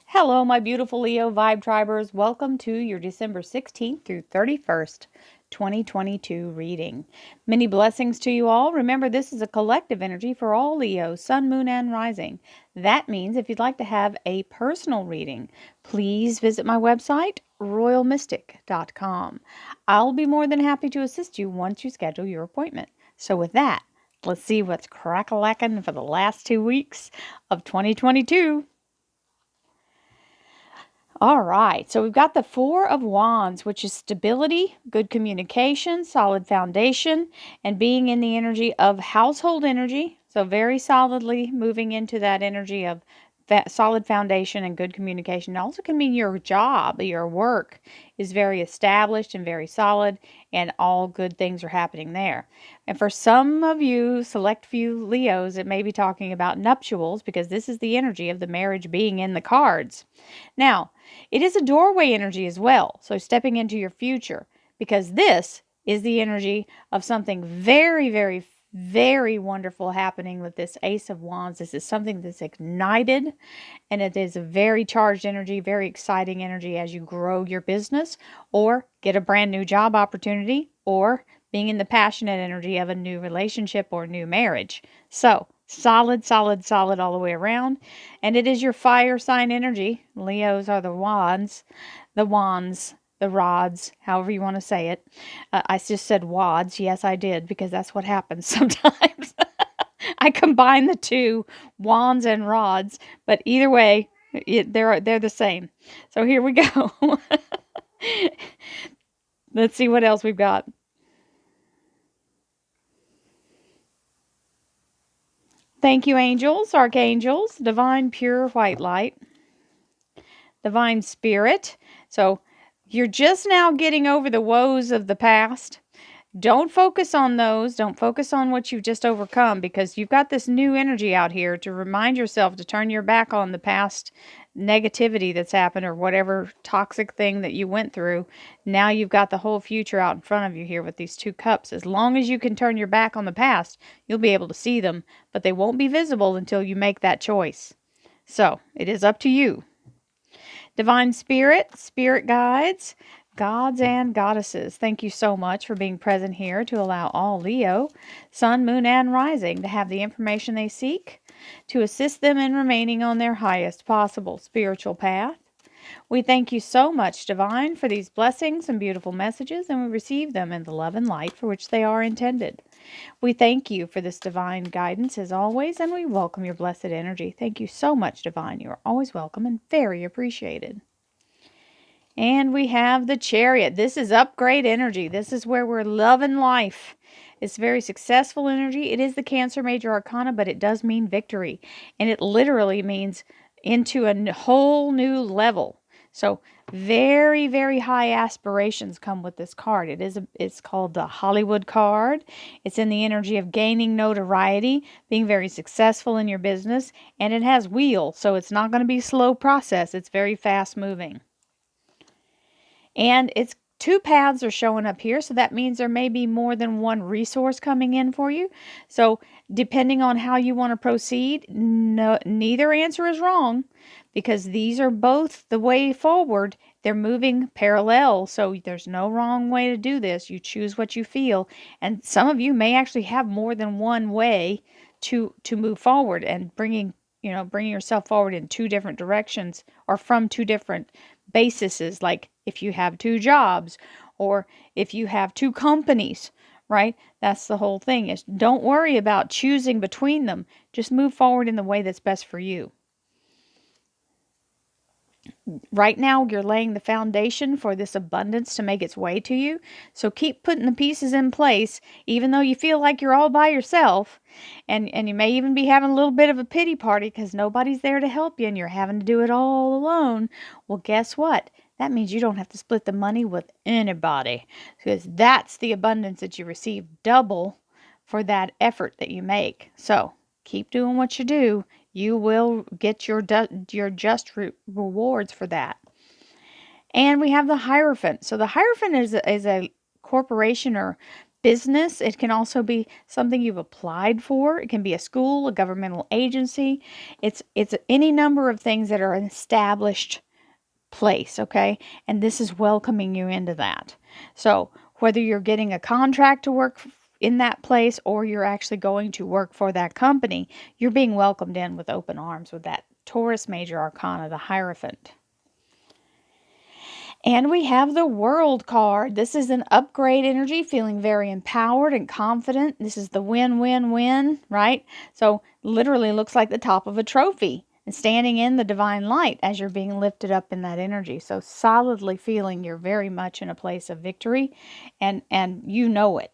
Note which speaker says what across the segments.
Speaker 1: Hello, my beautiful Leo Vibe Tribers. Welcome to your December 16th through 31st, 2022 reading. Many blessings to you all. Remember, this is a collective energy for all Leos, Sun, Moon, and Rising. That means if you'd like to have a personal reading, please visit my website, royalmystic.com. I'll be more than happy to assist you once you schedule your appointment. So with that, let's see what's crack-a-lackin' for the last 2 weeks of 2022. All right, so we've got the Four of Wands, which is stability, good communication, solid foundation, and being in the energy of household energy. So very solidly moving into that energy of solid foundation and good communication. It also can mean your job, your work is very established and very solid, and all good things are happening there. And for some of you, select few Leos, it may be talking about nuptials because this is the energy of the marriage being in the cards. Now, it is a doorway energy as well. So stepping into your future, because this is the energy of something very, very, very wonderful happening with this Ace of Wands. This is something that's ignited, and it is a very charged energy, very exciting energy as you grow your business or get a brand new job opportunity or being in the passionate energy of a new relationship or new marriage. So solid, solid, solid all the way around. And it is your fire sign energy. Leos are the wands, the rods, however you want to say it. I just said wads. Yes, I did, because that's what happens sometimes. I combine the two, wands and rods, but either way, they're the same. So here we go. Let's see what else we've got. Thank you, angels, archangels, divine pure white light, divine spirit. So you're just now getting over the woes of the past. Don't focus on those. Don't focus on what you've just overcome, because you've got this new energy out here to remind yourself to turn your back on the past negativity that's happened or whatever toxic thing that you went through. Now you've got the whole future out in front of you here with these two cups. As long as you can turn your back on the past, you'll be able to see them, but they won't be visible until you make that choice. So it is up to you. Divine spirit, spirit guides, gods and goddesses, thank you so much for being present here to allow all Leo, Sun, Moon, and Rising to have the information they seek to assist them in remaining on their highest possible spiritual path. We thank you so much, Divine, for these blessings and beautiful messages, and we receive them in the love and light for which they are intended. We thank you for this divine guidance as always, and we welcome your blessed energy. Thank you so much, Divine. You are always welcome and very appreciated. And we have the Chariot. This is upgrade energy. This is where we're loving life. It's very successful energy. It is the Cancer Major Arcana, but it does mean victory. And it literally means into a whole new level. So very, very high aspirations come with this card. It's called the Hollywood card. It's in the energy of gaining notoriety, being very successful in your business, and it has wheel, so it's not going to be a slow process. It's very fast moving. And it's two paths are showing up here, so that means there may be more than one resource coming in for you. So depending on how you want to proceed, neither answer is wrong, because these are both the way forward. They're moving parallel, so there's no wrong way to do this. You choose what you feel, and some of you may actually have more than one way to move forward, and bringing yourself forward in two different directions or from two different bases, like if you have two jobs or if you have two companies, right? That's the whole thing, is don't worry about choosing between them. Just move forward in the way that's best for you. Right now, you're laying the foundation for this abundance to make its way to you. So keep putting the pieces in place, even though you feel like you're all by yourself. And you may even be having a little bit of a pity party because nobody's there to help you and you're having to do it all alone. Well, guess what? That means you don't have to split the money with anybody, because that's the abundance that you receive double for that effort that you make. So keep doing what you do. You will get your just rewards for that. And we have the Hierophant. So the Hierophant is a corporation or business. It can also be something you've applied for. It can be a school, a governmental agency. It's any number of things that are an established place, okay? And this is welcoming you into that. So whether you're getting a contract to work in that place or you're actually going to work for that company, you're being welcomed in with open arms with that Taurus Major Arcana, the Hierophant. And we have the World card. This is an upgrade energy, feeling very empowered and confident. This is the win, win, win, right? So literally looks like the top of a trophy and standing in the divine light as you're being lifted up in that energy. So solidly feeling you're very much in a place of victory and you know it.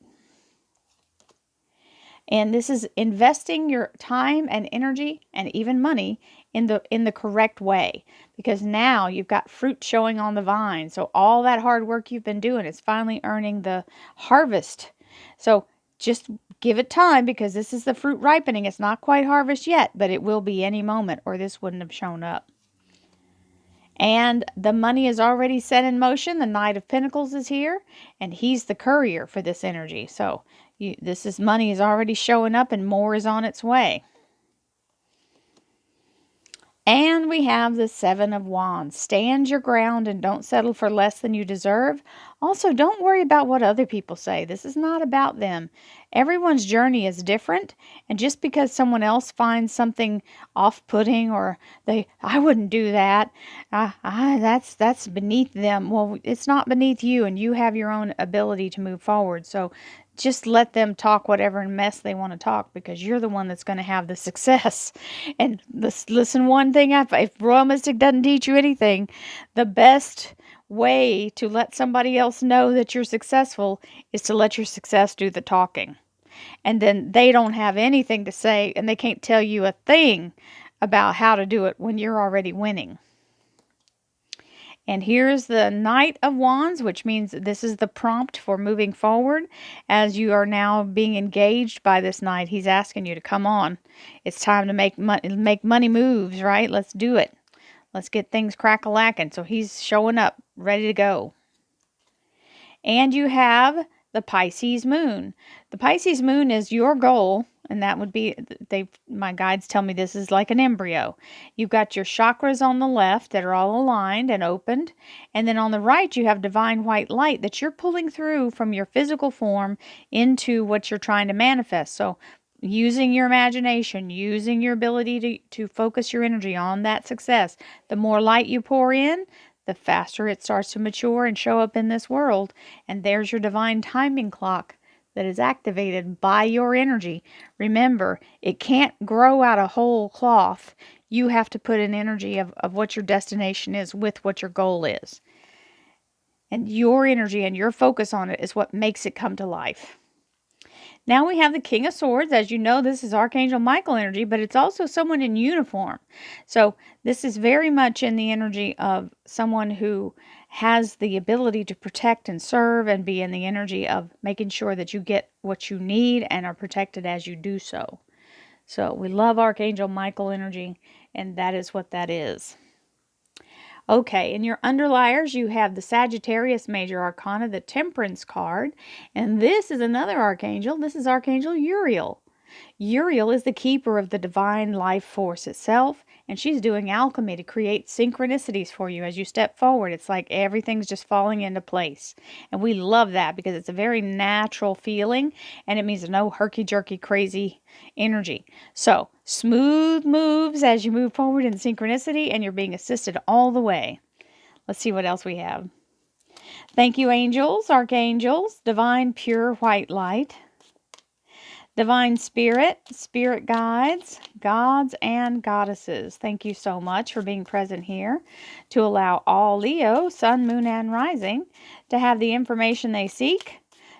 Speaker 1: And this is investing your time and energy and even money in the correct way, because now you've got fruit showing on the vine. So all that hard work you've been doing is finally earning the harvest. So just give it time, because this is the fruit ripening. It's not quite harvest yet, but it will be any moment, or this wouldn't have shown up. And the money is already set in motion. The Knight of Pentacles is here, and he's the courier for this energy. So money is already showing up, and more is on its way. And we have the Seven of Wands. Stand your ground and don't settle for less than you deserve. Also, don't worry about what other people say. This is not about them. Everyone's journey is different. And just because someone else finds something off-putting, or I wouldn't do that, that's beneath them. Well, it's not beneath you, and you have your own ability to move forward. So just let them talk whatever mess they want to talk, because you're the one that's going to have the success. And listen, one thing, if Royal Mystic doesn't teach you anything, the best way to let somebody else know that you're successful is to let your success do the talking. And then they don't have anything to say, and they can't tell you a thing about how to do it when you're already winning. And here's the Knight of Wands, which means this is the prompt for moving forward. As you are now being engaged by this Knight, he's asking you to come on. It's time to make money moves, right? Let's do it. Let's get things crack-a-lacking. So he's showing up, ready to go. And you have the Pisces Moon. The Pisces Moon is your goal. And that would be, my guides tell me this is like an embryo. You've got your chakras on the left that are all aligned and opened. And then on the right, you have divine white light that you're pulling through from your physical form into what you're trying to manifest. So using your imagination, using your ability to focus your energy on that success. The more light you pour in, the faster it starts to mature and show up in this world. And there's your divine timing clock that is activated by your energy. Remember, it can't grow out of whole cloth. You have to put an energy of what your destination is with what your goal is. And your energy and your focus on it is what makes it come to life. Now we have the King of Swords. As you know, this is Archangel Michael energy, but it's also someone in uniform. So this is very much in the energy of someone who has the ability to protect and serve, and be in the energy of making sure that you get what you need and are protected as you do so. So we love Archangel Michael energy, and that is what that is. Okay, in your underliers, you have the Sagittarius Major Arcana, the Temperance card. And this is another archangel. This is Archangel Uriel. Uriel is the keeper of the divine life force itself, and she's doing alchemy to create synchronicities for you as you step forward. It's like everything's just falling into place. And we love that, because it's a very natural feeling, and it means no herky-jerky crazy energy. So smooth moves as you move forward in synchronicity, and you're being assisted all the way. Let's see what else we have. Thank you, angels, archangels, divine pure white light, divine spirit, spirit guides, gods and goddesses. Thank you so much for being present here to allow all Leo, sun, moon, and rising to have the information they seek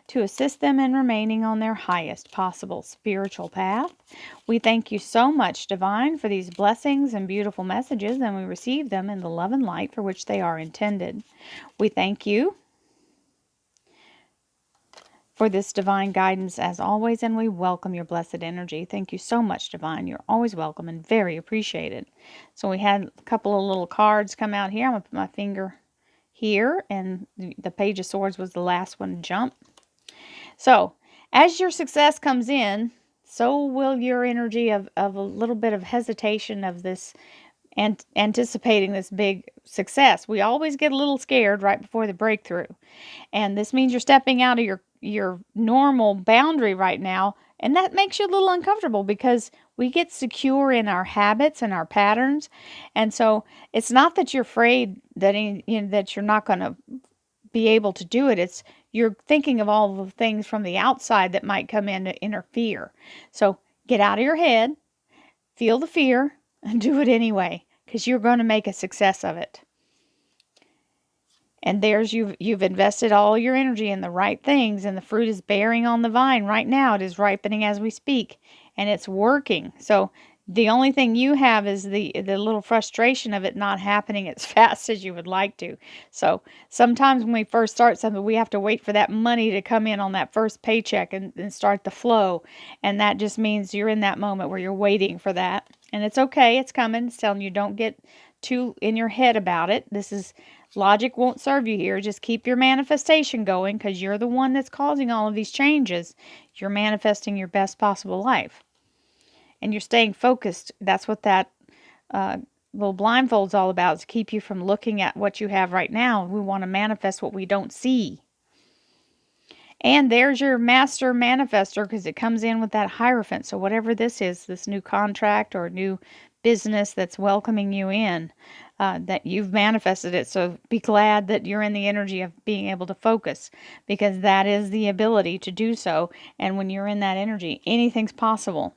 Speaker 1: to assist them in remaining on their highest possible spiritual path. We thank you so much, Divine, for these blessings and beautiful messages, and we receive them in the love and light for which they are intended. We thank you for this divine guidance as always, and we welcome your blessed energy. Thank you so much, Divine. You're always welcome and very appreciated. So we had a couple of little cards come out here. I'm going to put my finger here, and the Page of Swords was the last one to jump. So As your success comes in, so will your energy of a little bit of hesitation of this and anticipating this big success. We always get a little scared right before the breakthrough. And this means you're stepping out of your normal boundary right now. And that makes you a little uncomfortable because we get secure in our habits and our patterns. And so it's not that you're afraid that, that you're not going to be able to do it. It's you're thinking of all the things from the outside that might come in to interfere. So get out of your head, feel the fear, and do it anyway, because you're going to make a success of it. And you've invested all your energy in the right things, and the fruit is bearing on the vine right now. It is ripening as we speak, and it's working. So the only thing you have is the little frustration of it not happening as fast as you would like to. So sometimes when we first start something, we have to wait for that money to come in on that first paycheck and start the flow. And that just means you're in that moment where you're waiting for that. And it's okay. It's coming. It's telling you don't get too in your head about it. Logic won't serve you here. Just keep your manifestation going, because you're the one that's causing all of these changes. You're manifesting your best possible life. And you're staying focused. That's what that little blindfold's all about, is to keep you from looking at what you have right now. We want to manifest what we don't see. And there's your master manifester, because it comes in with that Hierophant. So whatever this is, this new contract or new business that's welcoming you in, that you've manifested it. So be glad that you're in the energy of being able to focus, because that is the ability to do so. And when you're in that energy, anything's possible.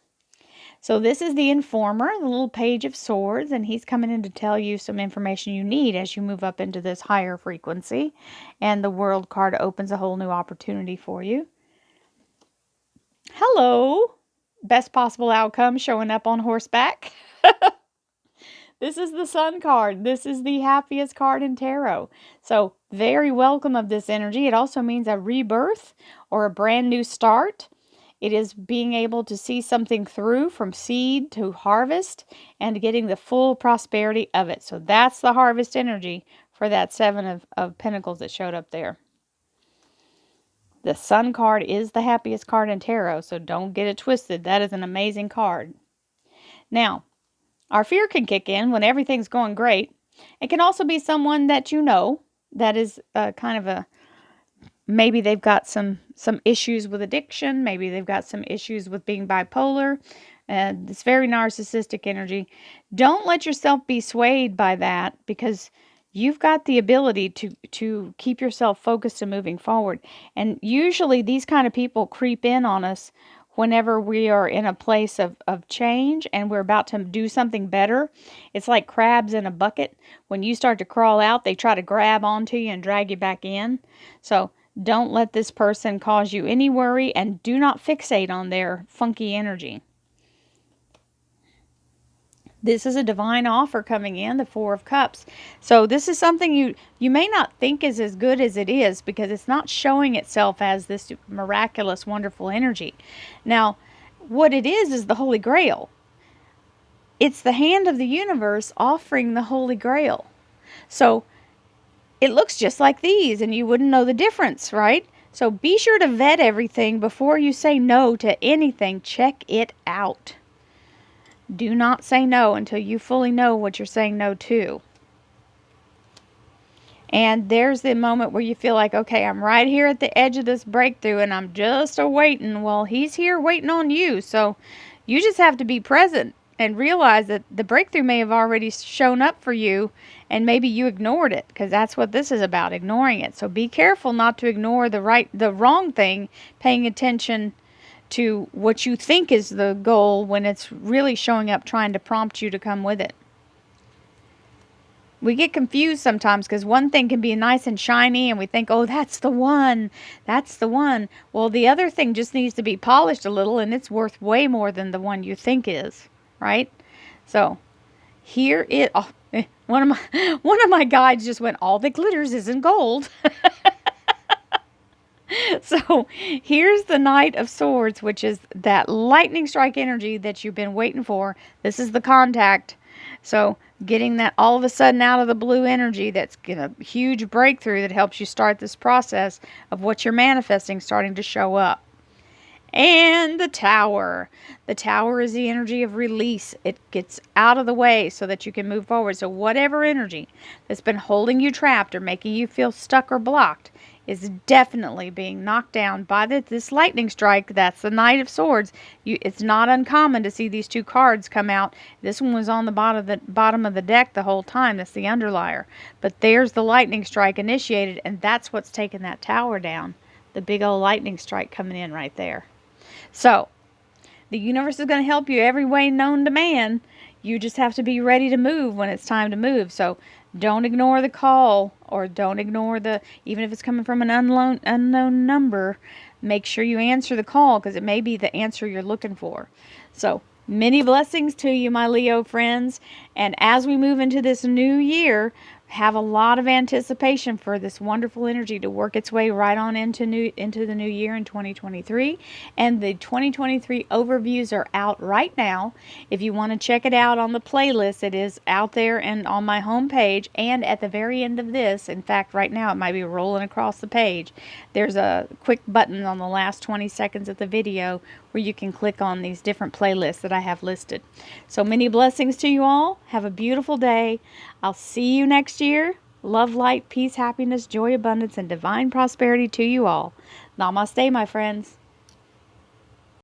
Speaker 1: So this is the Informer, the little Page of Swords, and he's coming in to tell you some information you need as you move up into this higher frequency. And the World card opens a whole new opportunity for you. Hello! Best possible outcome showing up on horseback. This is the Sun card. This is the happiest card in tarot. So very welcome of this energy. It also means a rebirth or a brand new start. It is being able to see something through from seed to harvest and getting the full prosperity of it. So that's the harvest energy for that Seven of Pentacles that showed up there. The Sun card is the happiest card in tarot, so don't get it twisted. That is an amazing card. Now, our fear can kick in when everything's going great. It can also be someone that you know that is kind of maybe they've got some issues with addiction. Maybe they've got some issues with being bipolar. It's very narcissistic energy. Don't let yourself be swayed by that, because you've got the ability to keep yourself focused and moving forward. And usually these kind of people creep in on us whenever we are in a place of change and we're about to do something better. It's like crabs in a bucket. When you start to crawl out, they try to grab onto you and drag you back in. So don't let this person cause you any worry, and do not fixate on their funky energy. This is a divine offer coming in, the Four of Cups. So this is something you may not think is as good as it is, because it's not showing itself as this miraculous, wonderful energy. Now, what it is the Holy Grail. It's the hand of the universe offering the Holy Grail. So it looks just like these, and you wouldn't know the difference, right? So be sure to vet everything before you say no to anything. Check it out. Do not say no until you fully know what you're saying no to. And there's the moment where you feel like, okay, I'm right here at the edge of this breakthrough, and I'm just awaiting. Well, he's here waiting on you. So you just have to be present and realize that the breakthrough may have already shown up for you, and maybe you ignored it, because that's what this is about, ignoring it. So be careful not to ignore the wrong thing, paying attention to what you think is the goal when it's really showing up trying to prompt you to come with it. We get confused sometimes because one thing can be nice and shiny and we think, oh, that's the one. That's the one. Well, the other thing just needs to be polished a little, and it's worth way more than the one you think is, right? So here it one of my guides just went, all that glitters isn't gold. So here's the Knight of Swords, which is that lightning strike energy that you've been waiting for. This is the contact. So getting that all of a sudden out of the blue energy, that's a huge breakthrough that helps you start this process of what you're manifesting starting to show up. And the Tower. The Tower is the energy of release. It gets out of the way so that you can move forward. So whatever energy that's been holding you trapped or making you feel stuck or blocked is definitely being knocked down by this lightning strike. That's the Knight of Swords. It's not uncommon to see these two cards come out. This one was on the bottom of the deck the whole time. That's the underlier. But there's the lightning strike initiated, and that's what's taking that Tower down. The big old lightning strike coming in right there. So, the universe is going to help you every way known to man. You just have to be ready to move when it's time to move. So, don't ignore the call, or don't ignore even if it's coming from an unknown number, make sure you answer the call, because it may be the answer you're looking for. So, many blessings to you, my Leo friends. And as we move into this new year, have a lot of anticipation for this wonderful energy to work its way right on into the new year in 2023. And the 2023 overviews are out right now. If you want to check it out on the playlist, it is out there and on my homepage. And at the very end of this, in fact, right now it might be rolling across the page, there's a quick button on the last 20 seconds of the video where you can click on these different playlists that I have listed. So many blessings to you all. Have a beautiful day. I'll see you next year. Love, light, peace, happiness, joy, abundance, and divine prosperity to you all. Namaste, my friends.